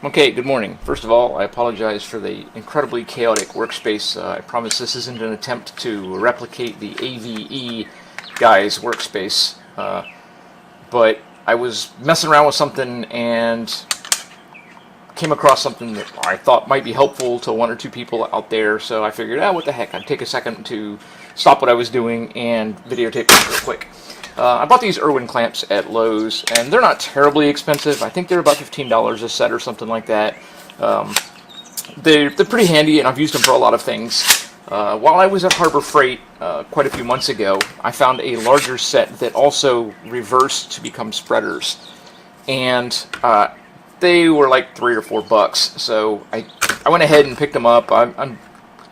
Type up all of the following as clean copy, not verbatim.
Okay, good morning. First of all, I apologize for the incredibly chaotic workspace. I promise this isn't an attempt to replicate the AVE guy's workspace, but I was messing around with something and came across something that I thought might be helpful to one or two people out there, so I figured, what the heck, I'd take a second to stop what I was doing and videotape this real quick. I bought these Irwin clamps at Lowe's, and they're not terribly expensive. I think they're about $15 a set or something like that. They're pretty handy, and I've used them for a lot of things. While I was at Harbor Freight quite a few months ago, I found a larger set that also reversed to become spreaders. And they were like $3 or $4, so I went ahead and picked them up.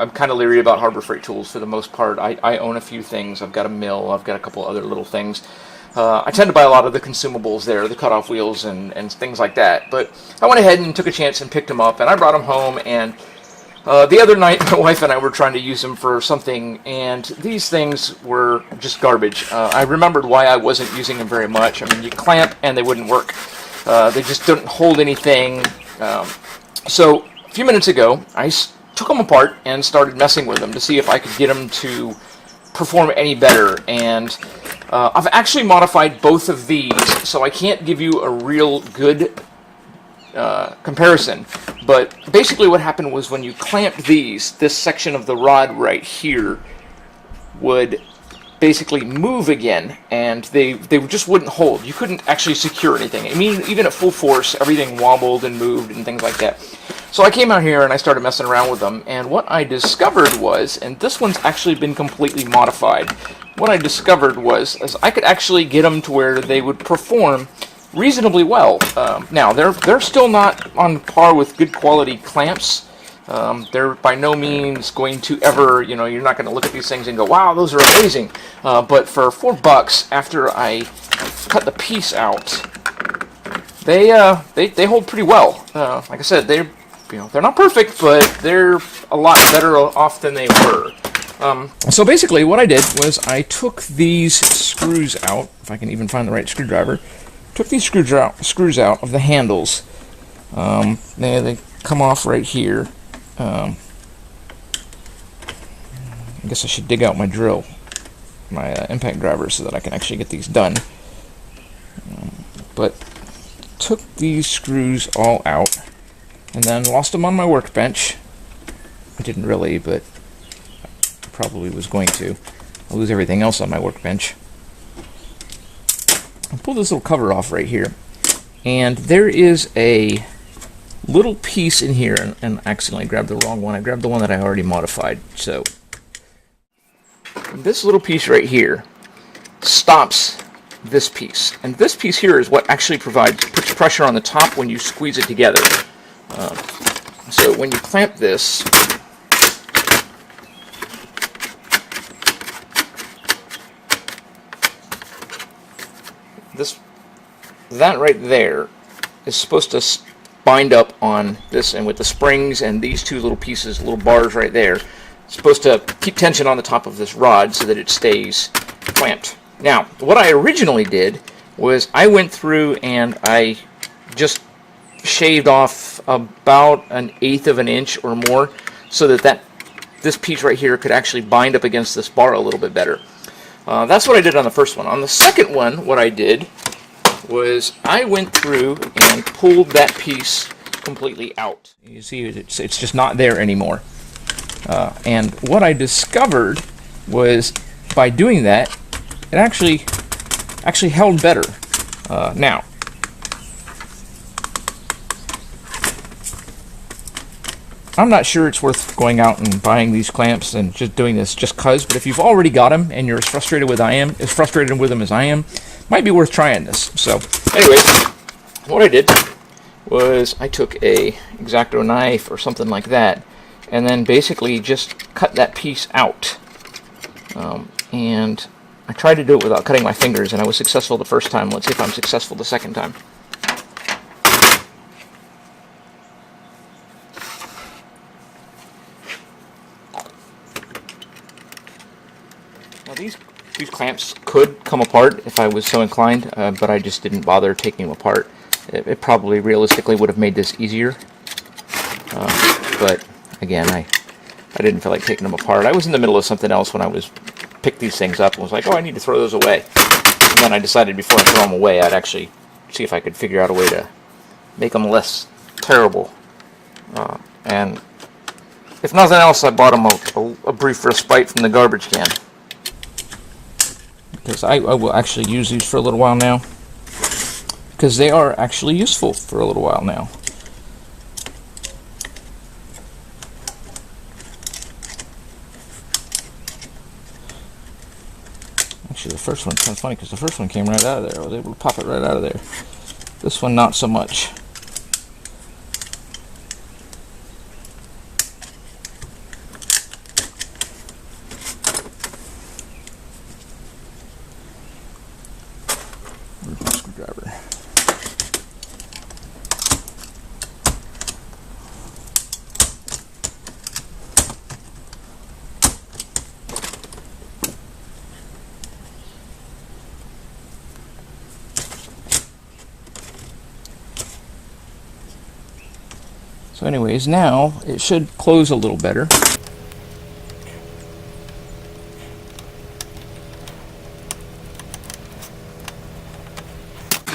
I'm kind of leery about Harbor Freight tools for the most part. I own a few things. I've got a mill. I've got a couple other little things. I tend to buy a lot of the consumables there, the cutoff wheels and things like that. But I went ahead and took a chance and picked them up, and I brought them home. And the other night, my wife and I were trying to use them for something, and these things were just garbage. I remembered why I wasn't using them very much. I mean, you clamp and they wouldn't work. They just didn't hold anything. So a few minutes ago, I took them apart and started messing with them to see if I could get them to perform any better. And I've actually modified both of these, so I can't give you a real good comparison. But basically what happened was when you clamped these, this section of the rod right here would basically move again, and they just wouldn't hold. You couldn't actually secure anything. I mean, even at full force, everything wobbled and moved and things like that. So I came out here and I started messing around with them, and what I discovered was, and this one's actually been completely modified, what I discovered was I could actually get them to where they would perform reasonably well. Now, they're still not on par with good quality clamps. They're by no means going to ever, you're not going to look at these things and go, wow, those are amazing. But for $4, after I cut the piece out, they hold pretty well. Like I said, they're not perfect, but they're a lot better off than they were. So basically what I did was I took these screws out, if I can even find the right screwdriver, took these screws out of the handles. They come off right here. I guess I should dig out my drill, my impact driver, so that I can actually get these done. But took these screws all out and then lost them on my workbench. I didn't really, but I probably was going to. I'll lose everything else on my workbench. I'll pull this little cover off right here, and there is a little piece in here, and I accidentally grabbed the wrong one. I grabbed the one that I already modified. So this little piece right here stops this piece, and this piece here is what actually puts pressure on the top when you squeeze it together. So when you clamp this, that right there is supposed to bind up on this, and with the springs and these two little pieces, little bars right there, it's supposed to keep tension on the top of this rod so that it stays clamped. Now, what I originally did was I went through and I just shaved off about 1/8 of an inch or more so that this piece right here could actually bind up against this bar a little bit better. That's what I did on the first one. On the second one, what I did was I went through and pulled that piece completely out. You see, it's just not there anymore. And what I discovered was by doing that, it actually held better. Now, I'm not sure it's worth going out and buying these clamps and just doing this just cause, but if you've already got them and you're as frustrated with them as I am, might be worth trying this. So, anyways, what I did was I took a X-Acto knife or something like that, and then basically just cut that piece out. And I tried to do it without cutting my fingers, and I was successful the first time. Let's see if I'm successful the second time. Now these clamps could come apart if I was so inclined, but I just didn't bother taking them apart. it probably realistically would have made this easier. But again, I didn't feel like taking them apart. I was in the middle of something else when I picked these things up and was like, oh, I need to throw those away. And then I decided before I throw them away, I'd actually see if I could figure out a way to make them less terrible. And if nothing else, I bought them a brief respite from the garbage can. Because I will actually use these for a little while now. Because they are actually useful for a little while now. Actually, the first one's kind of funny because the first one came right out of there. I was able to pop it right out of there. This one, not so much. Where's my screwdriver? So anyways, now it should close a little better.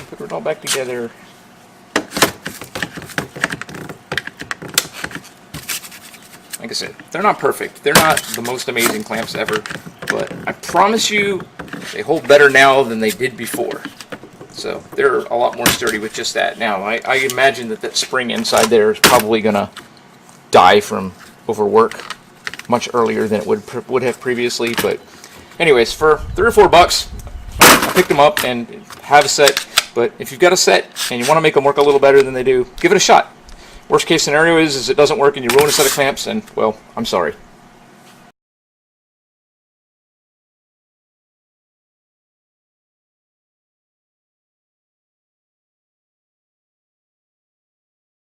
Put it all back together. Like I said, they're not perfect. They're not the most amazing clamps ever, but I promise you they hold better now than they did before. So they're a lot more sturdy with just that. Now, I imagine that spring inside there is probably going to die from overwork much earlier than it would have previously. But anyways, for $3 or $4, I picked them up and have a set. But if you've got a set and you want to make them work a little better than they do, give it a shot. Worst case scenario is it doesn't work and you ruin a set of clamps, and, well, I'm sorry.